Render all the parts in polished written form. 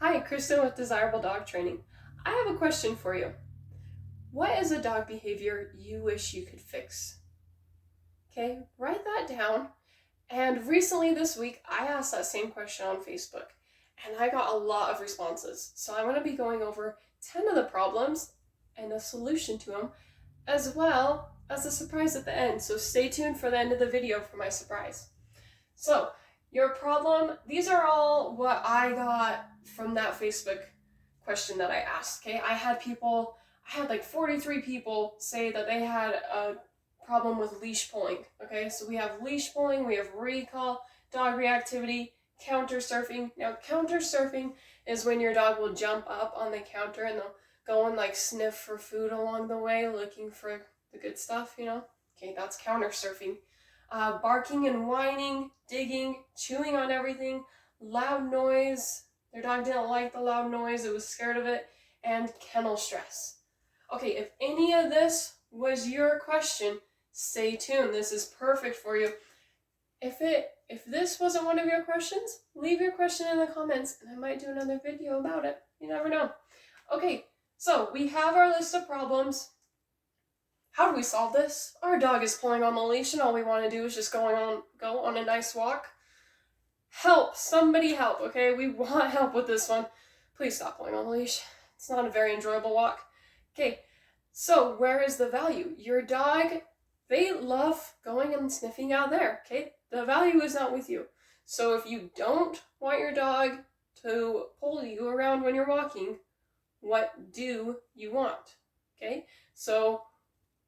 Hi, Kristen with Desirable Dog Training. I have a question for you. What is a dog behavior you wish you could fix? Okay, write that down. And recently this week, I asked that same question on Facebook, and I got a lot of responses. So I'm going to be going over 10 of the problems and a solution to them, as well as a surprise at the end. So stay tuned for the end of the video for my surprise. So, your problem, these are all what I got from that Facebook question that I asked, okay? I had like 43 people say that they had a problem with leash pulling, okay? So we have leash pulling, we have recall, dog reactivity, counter surfing. Now, counter surfing is when your dog will jump up on the counter and they'll go and like sniff for food along the way, looking for the good stuff, you know? Okay, that's counter surfing. Barking and whining, digging, chewing on everything, loud noise. Their dog didn't like the loud noise, it was scared of it, and kennel stress. Okay, if any of this was your question, stay tuned. This is perfect for you. If this wasn't one of your questions, leave your question in the comments and I might do another video about it. You never know. Okay, so we have our list of problems. How do we solve this? Our dog is pulling on the leash and all we want to do is just go on a nice walk. Help! Somebody help, okay? We want help with this one. Please stop pulling on the leash. It's not a very enjoyable walk. Okay, so where is the value? Your dog, they love going and sniffing out there, okay? The value is not with you. So if you don't want your dog to pull you around when you're walking, what do you want? Okay, so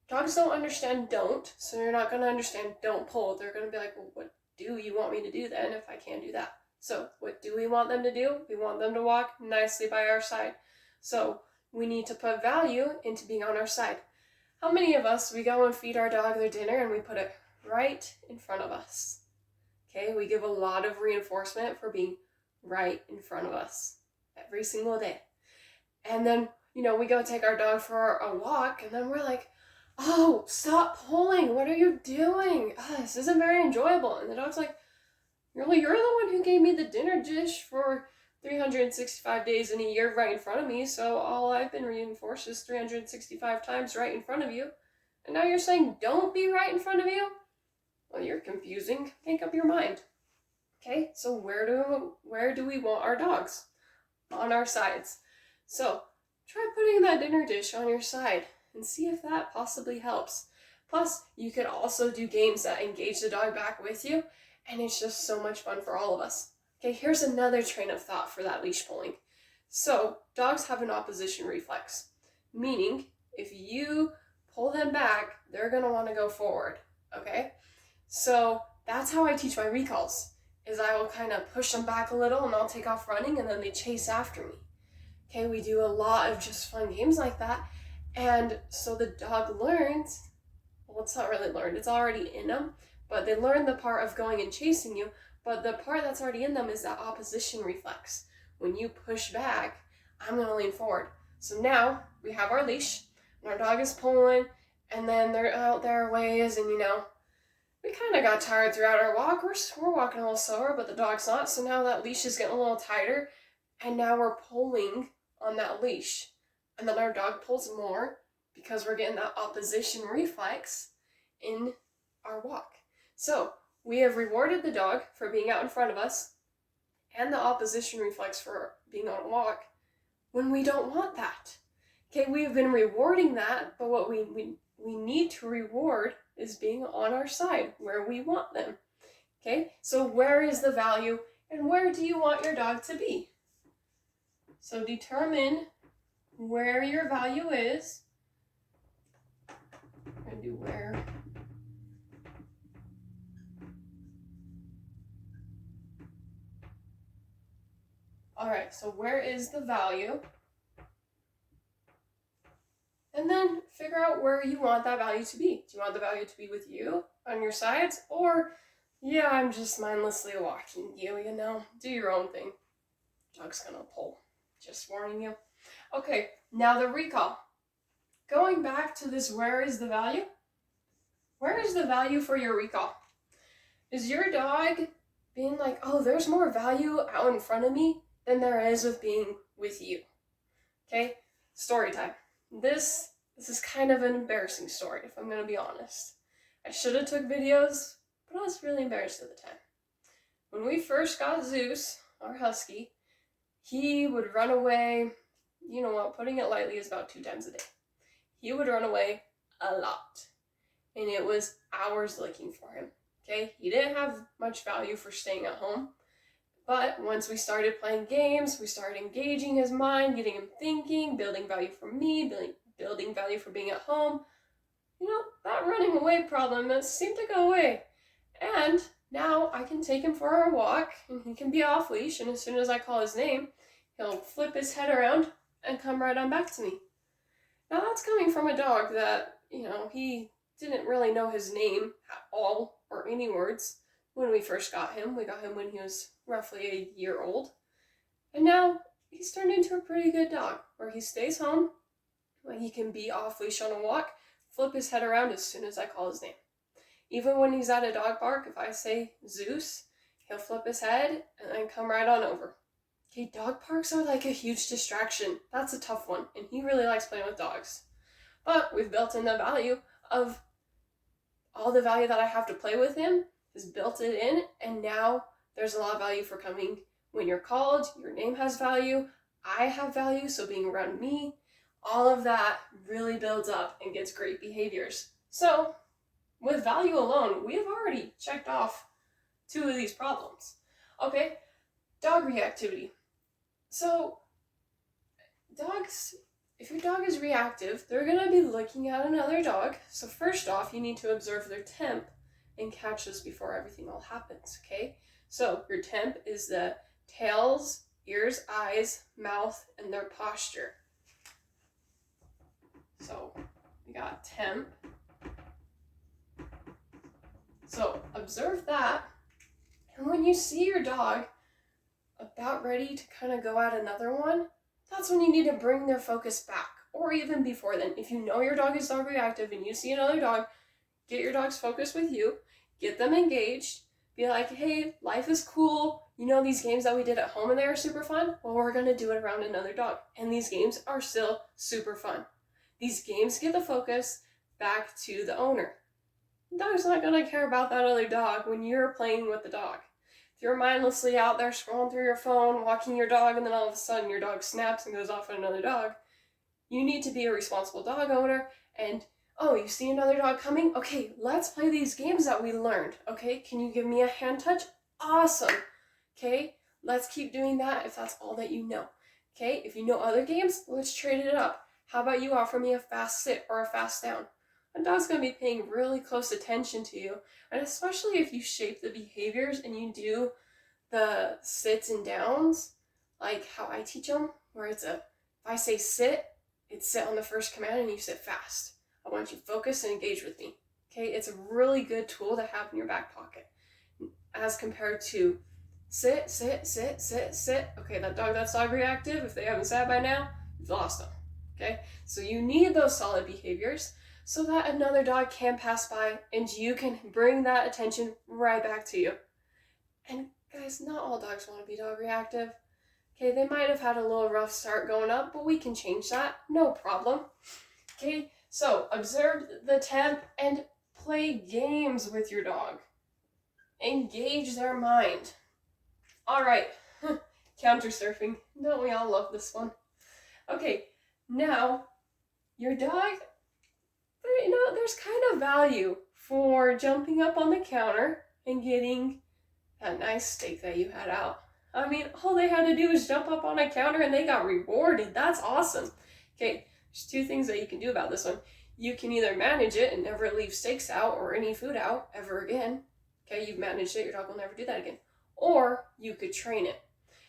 dogs don't understand don't, so you're not going to understand don't pull. They're going to be like, well, what do you want me to do then if I can't do that? So what do we want them to do? We want them to walk nicely by our side. So we need to put value into being on our side. How many of us, we go and feed our dog their dinner and we put it right in front of us? Okay, we give a lot of reinforcement for being right in front of us every single day. And then, we go take our dog for a walk and then we're like, oh, stop pulling. What are you doing? This isn't very enjoyable. And the dog's like, really, you're the one who gave me the dinner dish for 365 days in a year right in front of me. So all I've been reinforced is 365 times right in front of you. And now you're saying don't be right in front of you? Well, you're confusing. Make up your mind. Okay, so where do we want our dogs? On our sides. So try putting that dinner dish on your side and see if that possibly helps. Plus, you could also do games that engage the dog back with you, and it's just so much fun for all of us. Okay, here's another train of thought for that leash pulling. So, dogs have an opposition reflex, meaning if you pull them back, they're going to want to go forward, okay? So, that's how I teach my recalls, is I will kind of push them back a little and I'll take off running and then they chase after me. Okay, we do a lot of just fun games like that. And so the dog learns, well, it's not really learned, it's already in them, but they learn the part of going and chasing you, but the part that's already in them is that opposition reflex. When you push back, I'm going to lean forward. So now we have our leash, and our dog is pulling, and then they're out their ways, and we kind of got tired throughout our walk. We're walking a little slower, but the dog's not, so now that leash is getting a little tighter, and now we're pulling on that leash. And then our dog pulls more because we're getting that opposition reflex in our walk. So we have rewarded the dog for being out in front of us and the opposition reflex for being on a walk when we don't want that. Okay, we've been rewarding that, but what we need to reward is being on our side where we want them. Okay, so where is the value and where do you want your dog to be? So determine where your value is. I'm going to do where. Alright, so where is the value? And then figure out where you want that value to be. Do you want the value to be with you on your sides? Or, yeah, I'm just mindlessly watching you, do your own thing. Dog's going to pull. Just warning you. Okay, now the recall. Going back to this, where is the value? Where is the value for your recall? Is your dog being like, oh, there's more value out in front of me than there is with being with you. Okay? Story time. This is kind of an embarrassing story, if I'm going to be honest. I should have took videos, but I was really embarrassed at the time. When we first got Zeus, our husky, he would run away, you know what, putting it lightly, is about 2 times a day. He would run away a lot. And it was hours looking for him. Okay? He didn't have much value for staying at home. But once we started playing games, we started engaging his mind, getting him thinking, building value for me, building value for being at home. You know, that running away problem seemed to go away. And now I can take him for a walk, and he can be off leash, and as soon as I call his name, he'll flip his head around and come right on back to me. Now that's coming from a dog that, you know, he didn't really know his name at all, or any words, when we first got him. We got him when he was roughly a year old. And now he's turned into a pretty good dog, where he stays home, where he can be off leash on a walk, flip his head around as soon as I call his name. Even when he's at a dog park, if I say Zeus, he'll flip his head and then come right on over. Okay, dog parks are like a huge distraction. That's a tough one, and he really likes playing with dogs. But we've built in the value of all the value that I have to play with him, is built it in, and now there's a lot of value for coming when you're called. Your name has value. I have value, so being around me, all of that really builds up and gets great behaviors. So with value alone, we have already checked off 2 of these problems. Okay, dog reactivity. So dogs, if your dog is reactive, they're going to be looking at another dog. So first off, you need to observe their temp and catch this before everything all happens, okay? So your temp is the tails, ears, eyes, mouth, and their posture. So we got temp. So observe that, and when you see your dog about ready to kind of go at another one, that's when you need to bring their focus back, or even before then. If you know your dog is dog reactive and you see another dog, get your dog's focus with you, get them engaged, be like, hey, life is cool. You know these games that we did at home and they were super fun? Well, we're going to do it around another dog. And these games are still super fun. These games get the focus back to the owner. The dog's not going to care about that other dog when you're playing with the dog. If you're mindlessly out there scrolling through your phone, walking your dog, and then all of a sudden your dog snaps and goes off at another dog, you need to be a responsible dog owner. And, oh, you see another dog coming? Okay, let's play these games that we learned. Okay, can you give me a hand touch? Awesome. Okay, let's keep doing that if that's all that you know. Okay, if you know other games, let's trade it up. How about you offer me a fast sit or a fast down? A dog's going to be paying really close attention to you, and especially if you shape the behaviors and you do the sits and downs, like how I teach them, where it's if I say sit, it's sit on the first command and you sit fast. I want you to focus and engage with me. Okay, it's a really good tool to have in your back pocket as compared to sit, sit, sit, sit, sit. Okay, that dog that's dog reactive, if they haven't sat by now, you've lost them. Okay, so you need those solid behaviors so that another dog can pass by and you can bring that attention right back to you. And guys, not all dogs want to be dog reactive. Okay, they might have had a little rough start going up, but we can change that, no problem. Okay, so observe the temp and play games with your dog. Engage their mind. All right, counter surfing. Don't we all love this one? Okay, now your dog, you know, there's kind of value for jumping up on the counter and getting that nice steak that you had out. I mean, all they had to do was jump up on a counter and they got rewarded. That's awesome. Okay, there's 2 things that you can do about this one. You can either manage it and never leave steaks out or any food out ever again. Okay, you've managed it, your dog will never do that again. Or you could train it.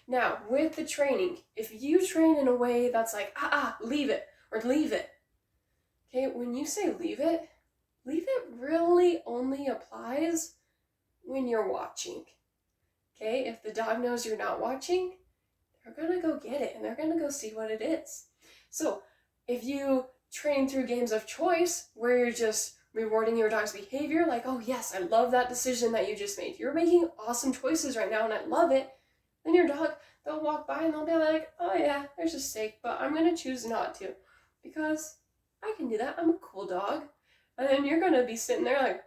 Now, with the training, if you train in a way that's like, leave it, or leave it. Okay, when you say leave it really only applies when you're watching. Okay, if the dog knows you're not watching, they're gonna go get it and they're gonna go see what it is. So if you train through games of choice where you're just rewarding your dog's behavior, like, oh yes, I love that decision that you just made. You're making awesome choices right now and I love it. Then your dog, they'll walk by and they'll be like, oh yeah, there's a steak, but I'm going to choose not to because I can do that. I'm a cool dog. And then you're going to be sitting there like,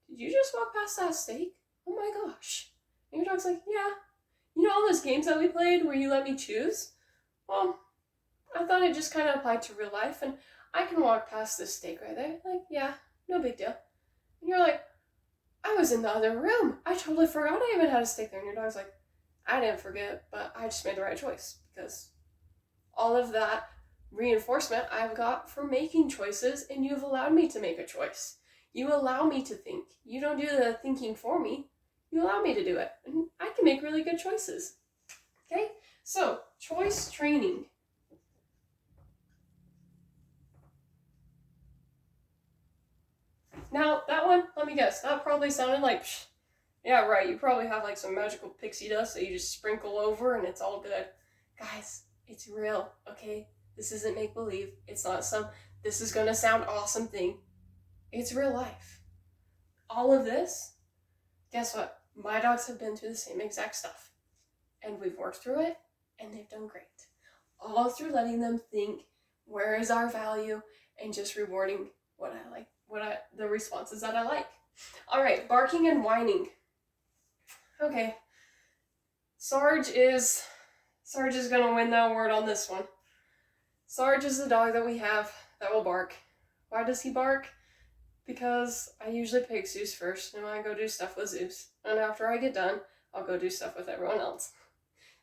did you just walk past that steak? Oh my gosh. And your dog's like, yeah. You know all those games that we played where you let me choose? Well, I thought it just kind of applied to real life, and I can walk past this steak right there. Like, yeah, no big deal. And you're like, I was in the other room. I totally forgot I even had a steak there. And your dog's like, I didn't forget, but I just made the right choice because all of that reinforcement I've got for making choices, and you've allowed me to make a choice. You allow me to think. You don't do the thinking for me. You allow me to do it, and I can make really good choices. Okay? So, choice training. Now, that one, let me guess, that probably sounded like, yeah, right, you probably have like some magical pixie dust that you just sprinkle over and it's all good. Guys, it's real, okay? This isn't make-believe. It's not this is gonna sound awesome thing. It's real life. All of this, guess what? My dogs have been through the same exact stuff. And we've worked through it, and they've done great. All through letting them think, where is our value, and just rewarding what I like, the responses that I like. All right, barking and whining. Okay, Sarge is gonna win the award on this one. Sarge is the dog that we have that will bark. Why does he bark? Because I usually pick Zeus first, and I go do stuff with Zeus. And after I get done, I'll go do stuff with everyone else.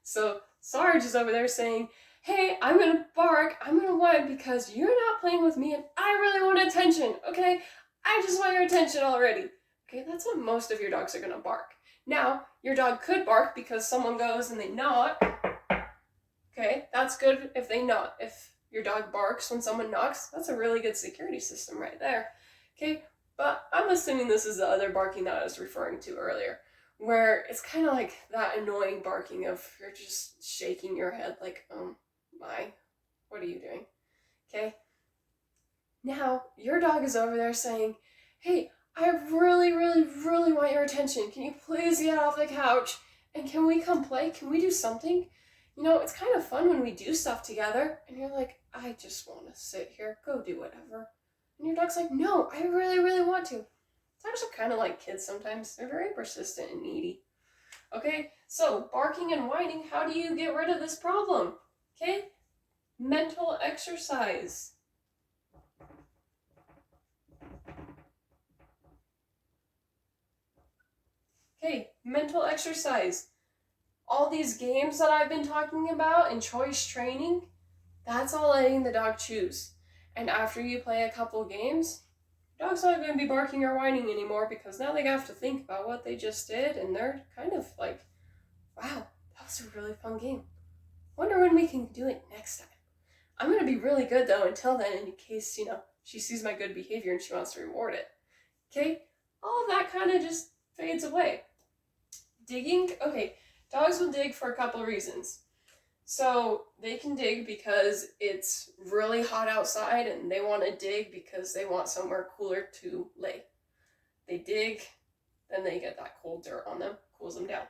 So Sarge is over there saying, hey, I'm gonna bark, I'm gonna whine because you're not playing with me and I really want attention, okay? I just want your attention already. Okay, that's what most of your dogs are gonna bark. Now, your dog could bark because someone goes and they knock. Okay, that's good if they knock. If your dog barks when someone knocks, that's a really good security system right there. Okay, but I'm assuming this is the other barking that I was referring to earlier, where it's kind of like that annoying barking of you're just shaking your head like, what are you doing? Okay? Now, your dog is over there saying, hey, I really, really, really want your attention. Can you please get off the couch? And can we come play? Can we do something? You know, it's kind of fun when we do stuff together. And you're like, I just want to sit here. Go do whatever. And your dog's like, no, I really, really want to. Dogs are kind of like kids sometimes. They're very persistent and needy. Okay, so barking and whining, how do you get rid of this problem? Okay, mental exercise. Okay, mental exercise. All these games that I've been talking about and choice training, that's all letting the dog choose. And after you play a couple games, dog's not going to be barking or whining anymore because now they have to think about what they just did and they're kind of like, wow, that was a really fun game. Wonder when we can do it next time. I'm going to be really good though until then in case, she sees my good behavior and she wants to reward it. Okay? All of that kind of just fades away. Digging, okay, dogs will dig for a couple reasons. So they can dig because it's really hot outside and they want to dig because they want somewhere cooler to lay. They dig, then they get that cold dirt on them, cools them down.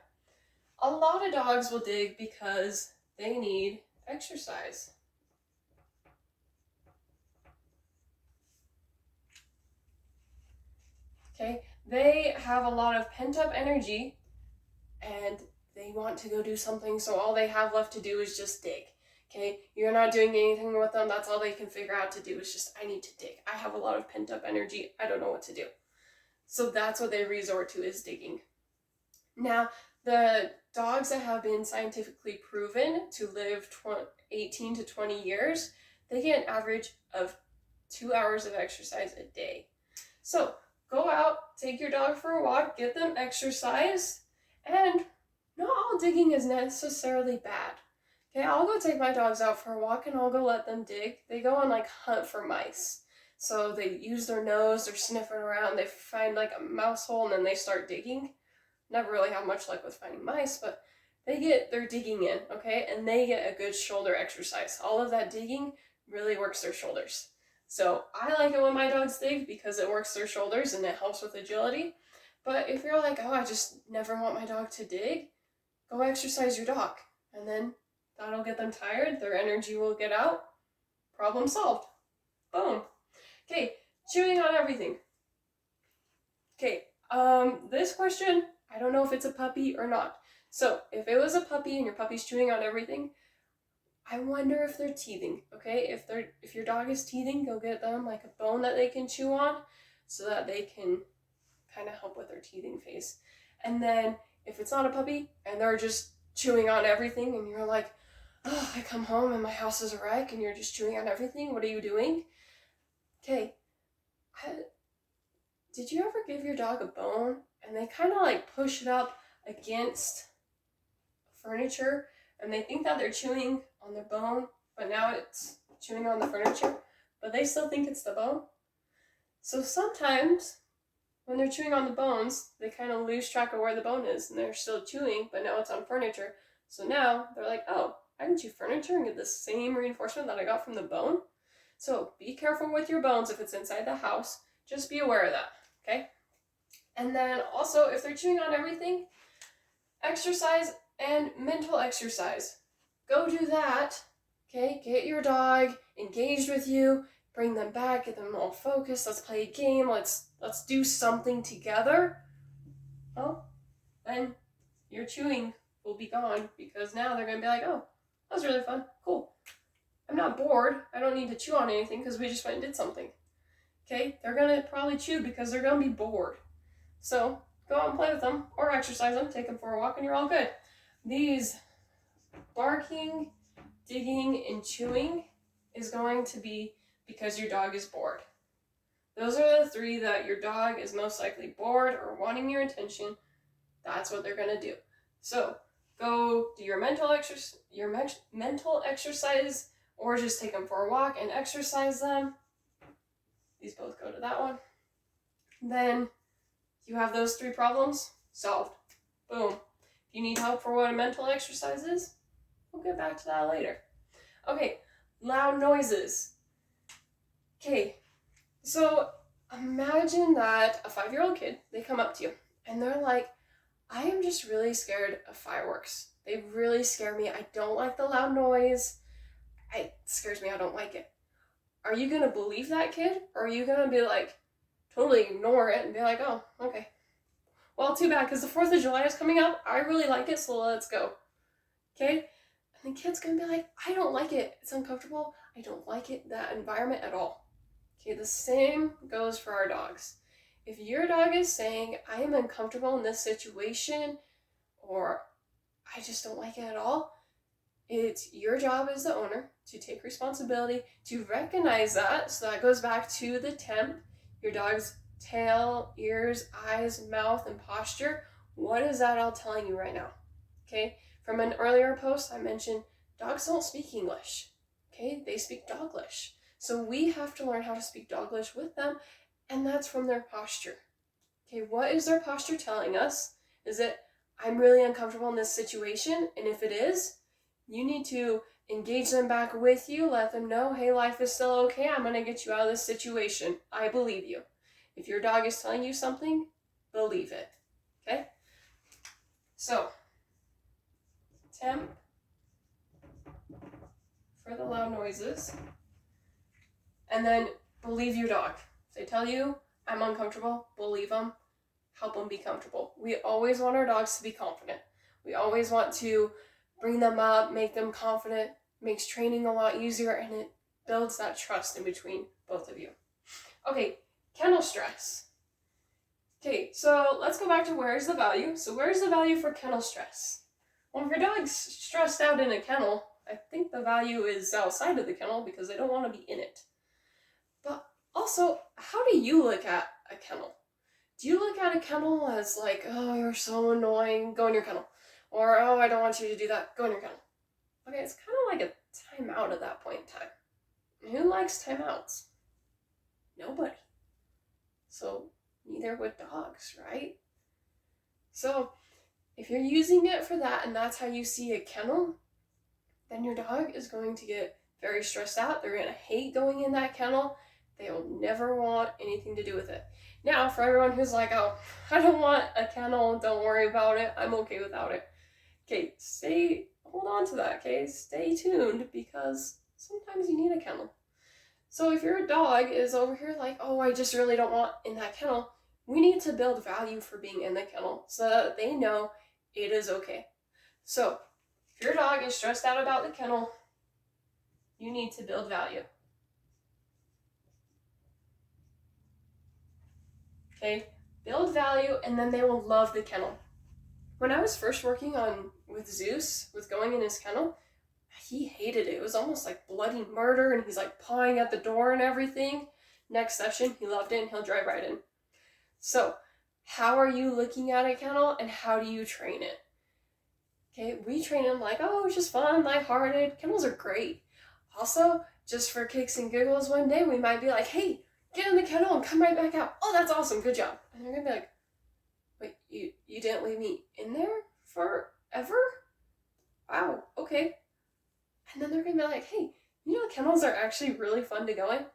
A lot of dogs will dig because they need exercise. Okay, they have a lot of pent-up energy and they want to go do something, so all they have left to do is just dig. Okay, you're not doing anything with them, that's all they can figure out to do is just, I need to dig. I have a lot of pent-up energy, I don't know what to do. So that's what they resort to is digging. Now, the dogs that have been scientifically proven to live 18 to 20 years, they get an average of 2 hours of exercise a day. So go out, take your dog for a walk, get them exercise, and not all digging is necessarily bad. Okay, I'll go take my dogs out for a walk and I'll go let them dig. They go and hunt for mice. So they use their nose, they're sniffing around, they find a mouse hole and then they start digging. Never really have much luck with finding mice, but they're digging in, okay? And they get a good shoulder exercise. All of that digging really works their shoulders. So I like it when my dogs dig because it works their shoulders and it helps with agility. But if you're like, oh, I just never want my dog to dig, go exercise your dog. And then that'll get them tired, their energy will get out, problem solved. Boom. Okay, chewing on everything. Okay, this question, I don't know if it's a puppy or not. So, if it was a puppy and your puppy's chewing on everything, I wonder if they're teething, okay? If your dog is teething, go get them like a bone that they can chew on so that they can kind of help with their teething phase. And then if it's not a puppy and they're just chewing on everything and you're like, oh, I come home and my house is a wreck and you're just chewing on everything, what are you doing? Okay, did you ever give your dog a bone and they kind of like push it up against furniture and they think that they're chewing on their bone, but now it's chewing on the furniture, but they still think it's the bone? So sometimes when they're chewing on the bones, they kind of lose track of where the bone is and they're still chewing, but now it's on furniture. So now they're like, oh, I can chew furniture and get the same reinforcement that I got from the bone. So be careful with your bones if it's inside the house. Just be aware of that, okay? And then also, if they're chewing on everything, exercise and mental exercise. Go do that, okay? Get your dog engaged with you, bring them back, get them all focused, let's play a game, let's do something together. Well, then your chewing will be gone because now they're going to be like, oh, that was really fun, cool. I'm not bored, I don't need to chew on anything because we just went and did something. Okay, they're going to probably chew because they're going to be bored. So go out and play with them or exercise them, take them for a walk, and you're all good. These barking, digging, and chewing is going to be because your dog is bored. Those are the three that your dog is most likely bored or wanting your attention. That's what they're going to do. So go do your mental exercise or just take them for a walk and exercise them. These both go to that one. Then you have those three problems solved. Boom. If you need help for what a mental exercise is, we'll get back to that later. Okay, loud noises. Okay, so imagine that a 5-year-old kid, they come up to you and they're like, I am just really scared of fireworks. They really scare me. I don't like the loud noise. It scares me. I don't like it. Are you going to believe that kid? Or are you going to be like, totally ignore it and be like, oh, okay. Well, too bad, because the 4th of July is coming up. I really like it, so let's go. Okay? And the kid's going to be like, I don't like it. It's uncomfortable. I don't like it, that environment at all. Okay, the same goes for our dogs. If your dog is saying, I am uncomfortable in this situation, or I just don't like it at all, it's your job as the owner to take responsibility, to recognize that. So that goes back to the temp, your dog's tail, ears, eyes, mouth, and posture. What is that all telling you right now? Okay, from an earlier post, I mentioned dogs don't speak English. Okay, they speak Doglish. So we have to learn how to speak Doglish with them, and that's from their posture. Okay, what is their posture telling us? Is it, I'm really uncomfortable in this situation, and if it is, you need to engage them back with you, let them know, hey, life is still okay, I'm going to get you out of this situation. I believe you. If your dog is telling you something, believe it. Okay? So, temp for the loud noises. And then believe your dog. If they tell you, I'm uncomfortable, believe them. Help them be comfortable. We always want our dogs to be confident. We always want to bring them up, make them confident, makes training a lot easier, and it builds that trust in between both of you. Okay, kennel stress. Okay, so let's go back to where's the value. So where's the value for kennel stress? Well, if your dog's stressed out in a kennel, I think the value is outside of the kennel because they don't want to be in it. But also, how do you look at a kennel? Do you look at a kennel as like, oh, you're so annoying, go in your kennel? Or, oh, I don't want you to do that, go in your kennel. Okay, it's kind of like a timeout at that point in time. And who likes timeouts? Nobody. So, neither would dogs, right? So, if you're using it for that and that's how you see a kennel, then your dog is going to get very stressed out. They're going to hate going in that kennel. They will never want anything to do with it. Now, for everyone who's like, oh, I don't want a kennel, don't worry about it, I'm okay without it. Okay, stay hold on to that, okay? Stay tuned, because sometimes you need a kennel. So if your dog is over here like, oh, I just really don't want in that kennel, we need to build value for being in the kennel so that they know it is okay. So if your dog is stressed out about the kennel, you need to build value. Okay? Build value, and then they will love the kennel. When I was first working with Zeus, with going in his kennel, he hated it. It was almost like bloody murder, and he's like pawing at the door and everything. Next session, he loved it, and he'll drive right in. So, how are you looking at a kennel, and how do you train it? Okay, we train him like, oh, it's just fun, lighthearted. Kennels are great. Also, just for kicks and giggles, one day we might be like, hey, get in the kennel and come right back out. Oh, that's awesome, good job. And they're gonna be like, wait, you didn't leave me in there forever? Wow, okay. And then they're gonna be like, hey, kennels are actually really fun to go in.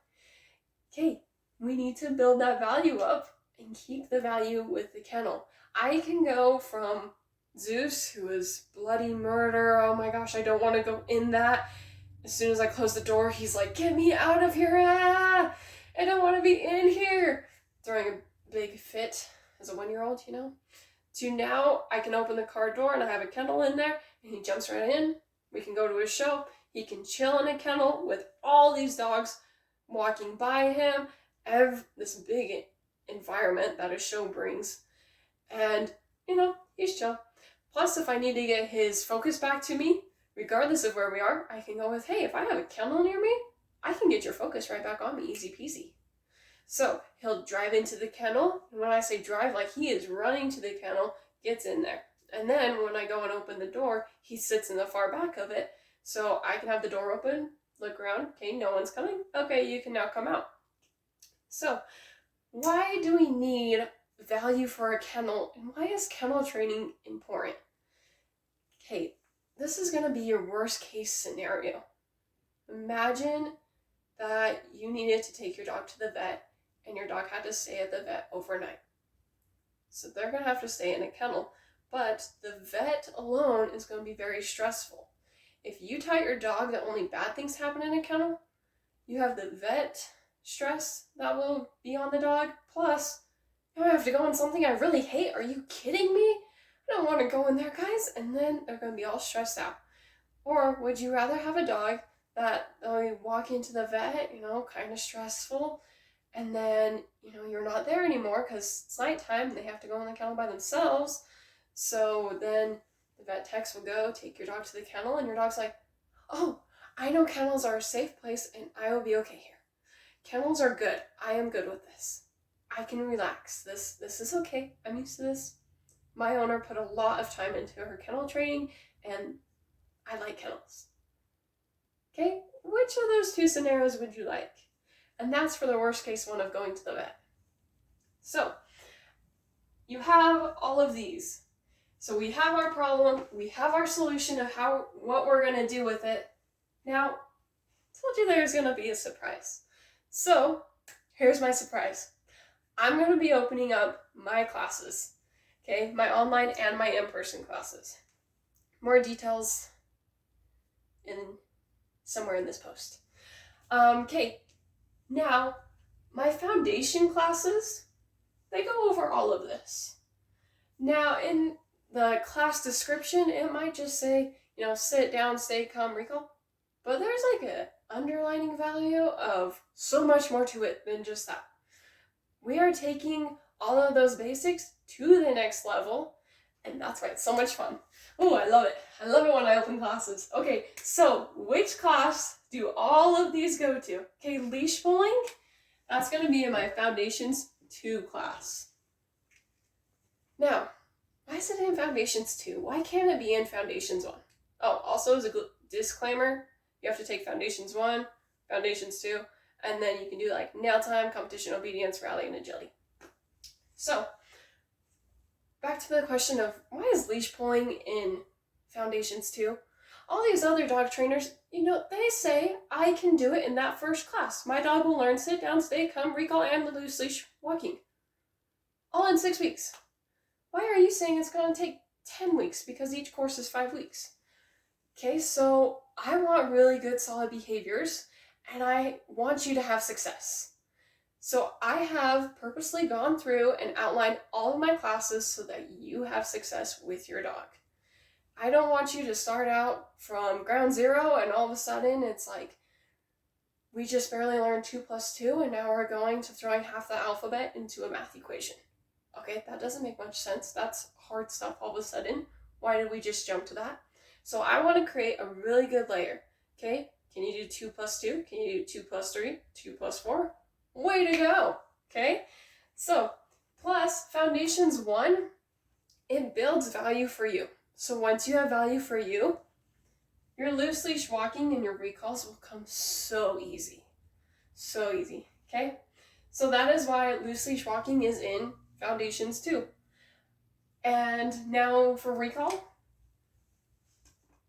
Okay, we need to build that value up and keep the value with the kennel. I can go from Zeus, who is bloody murder, oh my gosh, I don't want to go in that. As soon as I close the door, he's like, get me out of here, ah! I don't want to be in here. Throwing a big fit as a 1-year-old, to now I can open the car door and I have a kennel in there and he jumps right in. We can go to a show. He can chill in a kennel with all these dogs walking by him. This big environment that a show brings. And, he's chill. Plus, if I need to get his focus back to me, regardless of where we are, I can go with, hey, if I have a kennel near me, I can get your focus right back on me, easy peasy. So he'll drive into the kennel, and when I say drive, like he is running to the kennel, gets in there. And then when I go and open the door, he sits in the far back of it, so I can have the door open, look around, okay, no one's coming, okay, you can now come out. So why do we need value for a kennel, and why is kennel training important? Okay, this is going to be your worst case scenario. Imagine that you needed to take your dog to the vet and your dog had to stay at the vet overnight. So they're going to have to stay in a kennel, but the vet alone is going to be very stressful. If you tell your dog that only bad things happen in a kennel, you have the vet stress that will be on the dog, plus now I have to go on something I really hate. Are you kidding me? I don't want to go in there, guys. And then they're going to be all stressed out. Or would you rather have a dog that they walk into the vet, kind of stressful, and then, you're not there anymore because it's nighttime and they have to go in the kennel by themselves. So then the vet techs will go take your dog to the kennel and your dog's like, oh, I know kennels are a safe place and I will be okay here. Kennels are good. I am good with this. I can relax. This is okay. I'm used to this. My owner put a lot of time into her kennel training and I like kennels. Okay, which of those two scenarios would you like? And that's for the worst case one of going to the vet. So, you have all of these. So we have our problem, we have our solution of what we're going to do with it. Now, I told you there's going to be a surprise. So, here's my surprise. I'm going to be opening up my classes. Okay, my online and my in-person classes. More details somewhere in this post. Okay, now my foundation classes, they go over all of this. Now in the class description, it might just say, sit down, stay calm, recall. But there's like a underlining value of so much more to it than just that. We are taking all of those basics to the next level, and that's why it's so much fun. Oh, I love it. I love it when I open classes. Okay, so which class do all of these go to? Okay, leash pulling, that's going to be in my Foundations 2 class. Now, why is it in Foundations 2? Why can't it be in Foundations 1? Oh, also as a disclaimer, you have to take Foundations 1, Foundations 2, and then you can do like nail time, competition, obedience, rally, and agility. So, back to the question of why is leash pulling in Foundations 2? All these other dog trainers, they say I can do it in that first class. My dog will learn sit down, stay, come, recall, and loose leash walking. All in 6 weeks. Why are you saying it's going to take 10 weeks because each course is 5 weeks? Okay, so I want really good solid behaviors and I want you to have success. So I have purposely gone through and outlined all of my classes so that you have success with your dog. I don't want you to start out from ground zero and all of a sudden it's like, we just barely learned 2 plus 2 and now we're going to throwing half the alphabet into a math equation. Okay, that doesn't make much sense. That's hard stuff all of a sudden. Why did we just jump to that? So I want to create a really good layer. Okay, can you do 2 plus 2? Can you do 2 plus 3? 2 plus 4? Way to go. Okay, so plus Foundations 1, it builds value for you. So once you have value for you, your loose leash walking and your recalls will come so easy. So easy, okay? So that is why loose leash walking is in Foundations 2. And now for recall,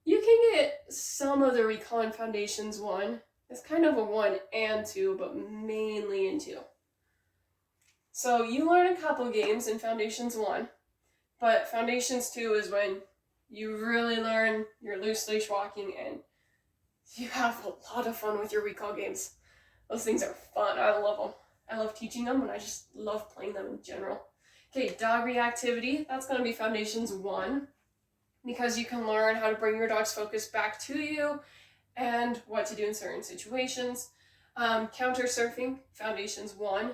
you can get some of the recall in Foundations 1. It's kind of a 1 and 2, but mainly in 2. So you learn a couple games in Foundations 1, but Foundations 2 is when you really learn your loose leash walking and you have a lot of fun with your recall games. Those things are fun. I love them. I love teaching them and I just love playing them in general. Okay, dog reactivity. That's going to be Foundations 1 because you can learn how to bring your dog's focus back to you and what to do in certain situations. Counter surfing, Foundations 1.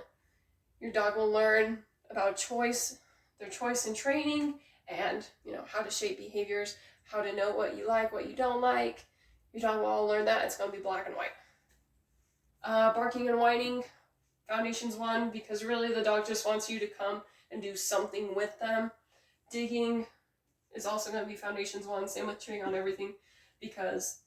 Your dog will learn about choice, their choice in training, and how to shape behaviors, how to know what you like, what you don't like. Your dog will all learn that. It's going to be black and white. Barking and whining, Foundations 1, because really the dog just wants you to come and do something with them. Digging is also going to be Foundations 1, same with chewing on everything, because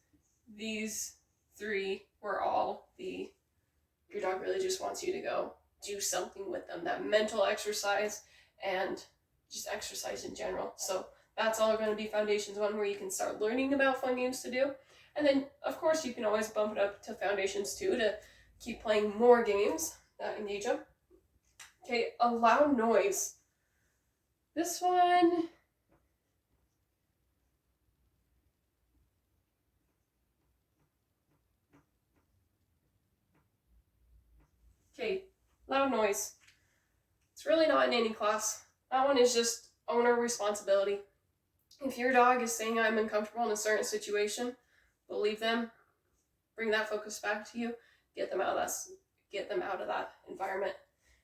these 3 were all your dog really just wants you to go do something with them, that mental exercise and just exercise in general. So that's all going to be Foundations 1, where you can start learning about fun games to do. And then, of course, you can always bump it up to Foundations 2 to keep playing more games that engage them. Okay, a loud noise. This one, okay, loud noise. It's really not in any class. That one is just owner responsibility. If your dog is saying I'm uncomfortable in a certain situation, believe them, bring that focus back to you, get them out of that environment.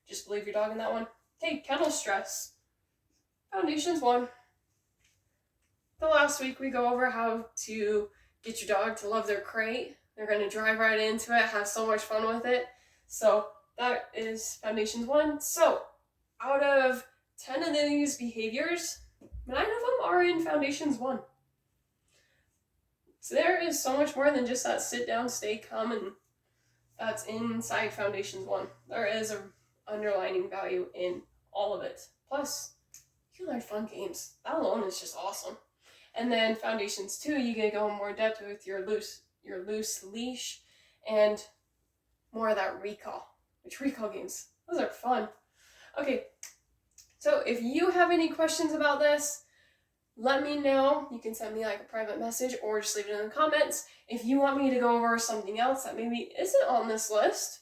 Just believe your dog in that one. Okay, Kennel Stress. Foundations 1. The last week we go over how to get your dog to love their crate. They're going to drive right into it, have so much fun with it. So that is Foundations 1. So out of 10 of these behaviors, 9 of them are in Foundations 1. So there is so much more than just that sit down, stay calm, and that's inside Foundations 1. There is an underlining value in all of it. Plus, you learn fun games. That alone is just awesome. And then Foundations 2, you get to go in more depth with your loose leash and more of that recall. Which recall games? Those are fun. Okay, so if you have any questions about this, let me know. You can send me like a private message or just leave it in the comments. If you want me to go over something else that maybe isn't on this list,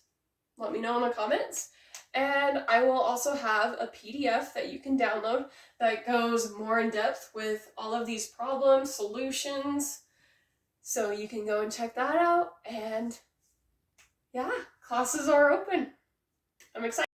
let me know in the comments. And I will also have a PDF that you can download that goes more in depth with all of these problems, solutions. So you can go and check that out. And yeah, classes are open. I'm excited.